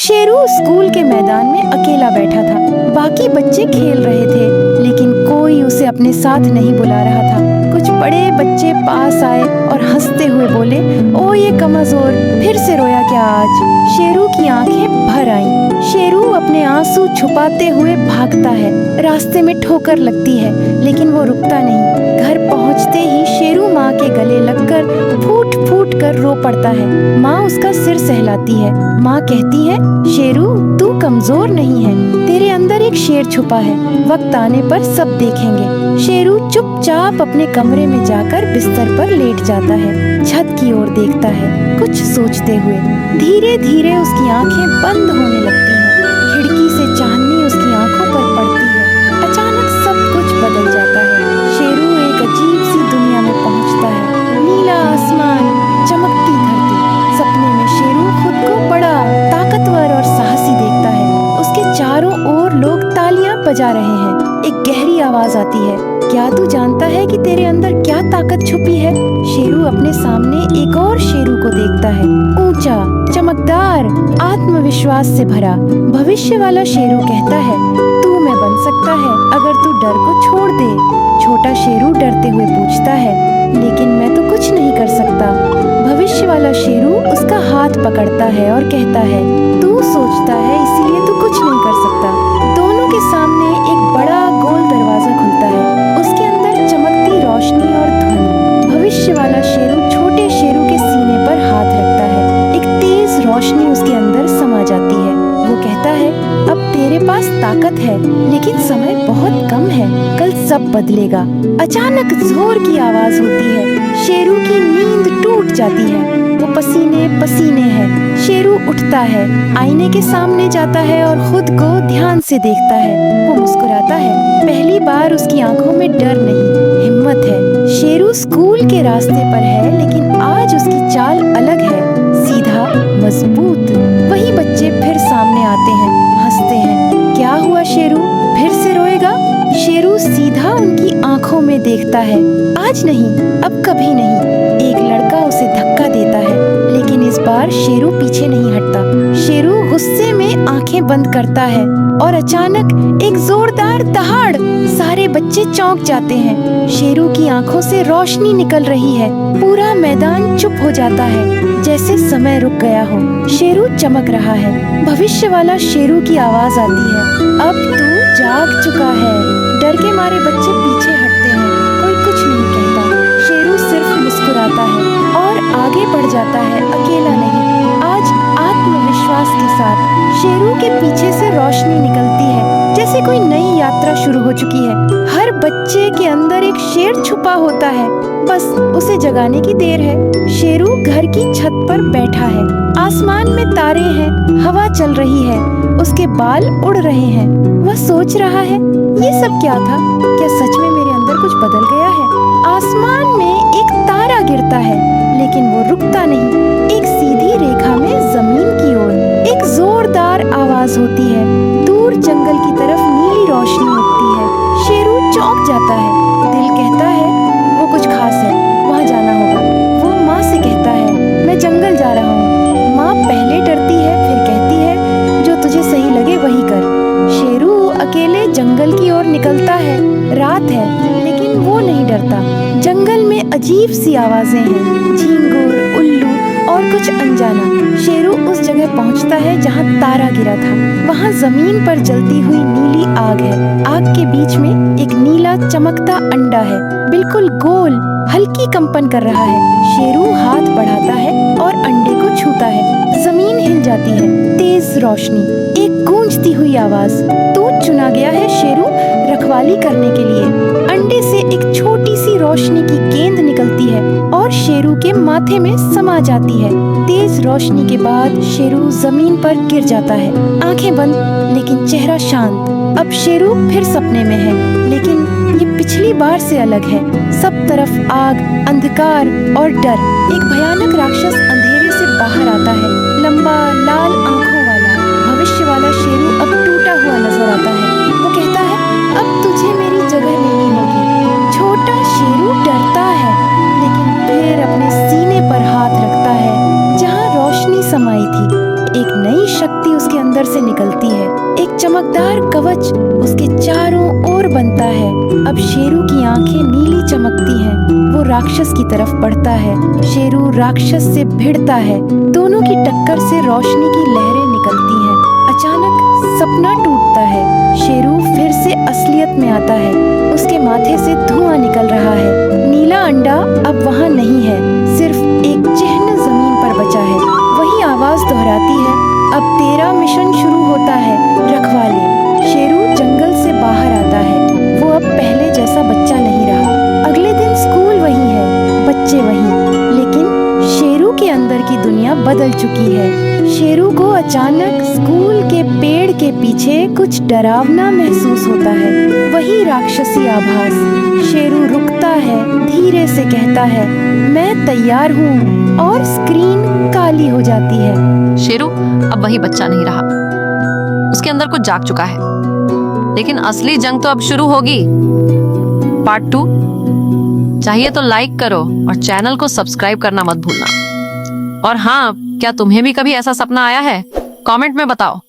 Sheru school के मैदान में अकेला बैठा था। बाकी बच्चे खेल रहे थे, लेकिन कोई उसे अपने साथ नहीं बुला रहा था। कुछ बड़े बच्चे पास आए और हंसते हुए बोले, ओ ये कमजोर, फिर से रोया क्या आज? शेरू की आंखें भर आईं। शेरू अपने आंसू छुपाते हुए भागता है। रास्ते में ठोकर लगती है, लेकिन वो रुकता नहीं। घर पहुंचते ही शेरू माँ के गले लगकर फूट फूट कर रो पड़ता है। माँ उसका सिर सहलाती है। माँ कहती है, शेरू तू कमजोर नहीं है, तेरे अंदर एक शेर छुपा है, वक्त आने पर सब देखेंगे। शेरू चुपचाप अपने कमरे में जाकर बिस्तर पर लेट जाता है। छत की ओर देखता है, कुछ सोचते हुए। धीरे धीरे उसकी आंखें बंद होने लगती हैं। खिड़की से चांदनी उसकी आंखों पर पड़ती है। अचानक सब कुछ बदल जाता है। शेरू एक अजीब सी दुनिया में पहुंचता है। नीला आसमान, चमकती धरती। सपने में शेरू खुद को बड़ा, ताकतवर और साहसी देखता है। उसके चारों ओर लोग तालियां बजा रहे हैं। एक गहरी आवाज आती है, क्या तू जानता है कि तेरे अंदर क्या ताकत छुपी है? शेरू अपने सामने एक और शेरू को देखता है, ऊंचा, चमकदार, आत्मविश्वास से भरा। भविष्य वाला शेरू कहता है, तू मैं बन सकता है अगर तू डर को छोड़ दे। छोटा शेरू डरते हुए पूछता है, लेकिन मैं तो कुछ नहीं कर सकता। भविष्य वाला शेरू उसका हाथ पकड़ता है और कहता है, तू सोचता है इसीलिए तू कुछ नहीं कर सकता। दोनों के सामने एक बड़ा गोल दरवाजा खुलता है। उसके अंदर चमकती रोशनी और ध्वनि। भविष्य वाला शेरू छोटे शेरू के सीने पर हाथ रखता है। एक तेज रोशनी उसके अंदर समा जाती है। वो कहता है, अब तेरे पास ताकत है, लेकिन समय बहुत कम है, कल सब बदलेगा। अचानक जोर की आवाज होती है। शेरू की नींद टूट जाती है। वो पसीने पसीने है। शेरू उठता है, आईने के सामने जाता है और खुद को ध्यान से देखता है। वो मुस्कुराता है। पहली बार उसकी आंखों में डर नहीं, हिम्मत है। शेरू स्कूल के रास्ते पर है, लेकिन आज उसकी चाल अलग है, सीधा, मजबूत। वही बच्चे फिर सामने आते हैं, हंसते हैं। क्या हुआ शेरू, फिर से रोएगा? शेरू सीधा उनकी आंखों में देखता है। आज नहीं, अब कभी नहीं। एक लड़का उसे धक्का देता है, लेकिन इस बार शेरू पीछे नहीं हटता। शेरू गुस्से में आंखें बंद करता है और अचानक एक जोरदार दहाड़। सारे बच्चे चौंक जाते हैं। शेरू की आंखों से रोशनी निकल रही है। पूरा मैदान चुप हो जाता है, जैसे समय रुक गया हो। शेरू चमक रहा है। भविष्य वाला शेरू की आवाज आती है, अब तू जाग चुका है। डर के मारे बच्चे पीछे हटते हैं। कोई कुछ नहीं कहता। शेरू सिर्फ मुस्कुराता है और आगे बढ़ जाता है, अकेला नहीं, आज आत्मविश्वास के साथ। शेरू के पीछे से रोशनी निकलती है, जैसे कोई नई यात्रा शुरू हो चुकी है। हर बच्चे के अंदर एक शेर छुपा होता है, बस उसे जगाने की देर है। शेरू घर की छत पर बैठा है। आसमान में तारे हैं, हवा चल रही है, उसके बाल उड़ रहे हैं। वह सोच रहा है, ये सब क्या था? क्या सच में मेरे अंदर कुछ बदल गया है? आसमान में एक तारा गिरता है, लेकिन वो रुकता नहीं। एक सीधी रेखा में जमीन की ओर एक जोरदार आवाज होती है। दूर जंगल की तरफ नीली रोशनी उठती है। शेरू चौंक जाता है। दिल कहता है, वो कुछ खास है, वहाँ जाना होगा। वो माँ से कहता है, मैं जंगल जा रहा हूँ। माँ पहले डरती है, फिर कहती है, जो तुझे सही लगे वही कर। शेरू अकेले जंगल की ओर निकलता है। रात है, लेकिन वो नहीं डरता। जंगल में अजीब सी आवाजें हैं, झींगुर, उल्लू और कुछ अनजाना। शेरू उस जगह पहुंचता है जहां तारा गिरा था। वहां जमीन पर जलती हुई नीली आग है। आग के बीच में एक नीला चमकता अंडा है, बिल्कुल गोल, हल्की कंपन कर रहा है। शेरू हाथ बढ़ाता है और अंडे को छूता है। जमीन हिल जाती है। तेज रोशनी, एक गूंजती हुई आवाज, तू चुना गया है शेरू, रखवाली करने के लिए। अंडे से एक छोटी सी रोशनी की गेंद निकलती है और शेरू के माथे में समा जाती है। तेज रोशनी के बाद शेरू जमीन पर गिर जाता है। आंखें बंद, लेकिन चेहरा शांत। अब शेरू फिर सपने में है, लेकिन ये पिछली बार से अलग है। सब तरफ आग, अंधकार और डर। एक भयानक राक्षस अंधेरे से बाहर आता है, लंबा, लाल आंखों वाला। भविष्य वाला शेरू अब टूटा हुआ नजर आता है। वो कहता है, अब तुझे मेरी जगह लेनी होगी। छोटा शेरू डरता है, लेकिन फिर अपने सीने पर हाथ रखता है, जहाँ रोशनी समाई थी। एक नई शक्ति उसके के अंदर से निकलती है। एक चमकदार कवच उसके चारों ओर बनता है। अब शेरू की आंखें नीली चमकती हैं। वो राक्षस की तरफ बढ़ता है। शेरू राक्षस से भिड़ता है। दोनों की टक्कर से रोशनी की लहरें निकलती हैं। अचानक सपना टूटता है। शेरू फिर से असलियत में आता है। उसके माथे से धुआं निकल रहा है। नीला अंडा अब वहाँ नहीं है, सिर्फ एक चिन्ह जमीन पर बचा है। वही आवाज दोहराती है, अब तेरा मिशन शुरू होता है रखवाले। शेरू जंगल से बाहर आता है। वो अब पहले जैसा बच्चा नहीं रहा। अगले दिन स्कूल वही है, बच्चे वही, लेकिन शेरू के अंदर की दुनिया बदल चुकी है। शेरू को अचानक स्कूल के पेड़ के पीछे कुछ डरावना महसूस होता है। वही राक्षसी आभास। शेरू रुकता है, धीरे से कहता है, मैं तैयार हूँ, और स्क्रीन काली हो जाती है। शेरू अब वही बच्चा नहीं रहा। उसके अंदर कुछ जाग चुका है। लेकिन असली जंग तो अब शुरू होगी। पार्ट 2 चाहिए तो लाइक करो और चैनल को सब्सक्राइब करना मत भूलना। और हाँ, क्या तुम्हें भी कभी ऐसा सपना आया है? कमेंट में बताओ।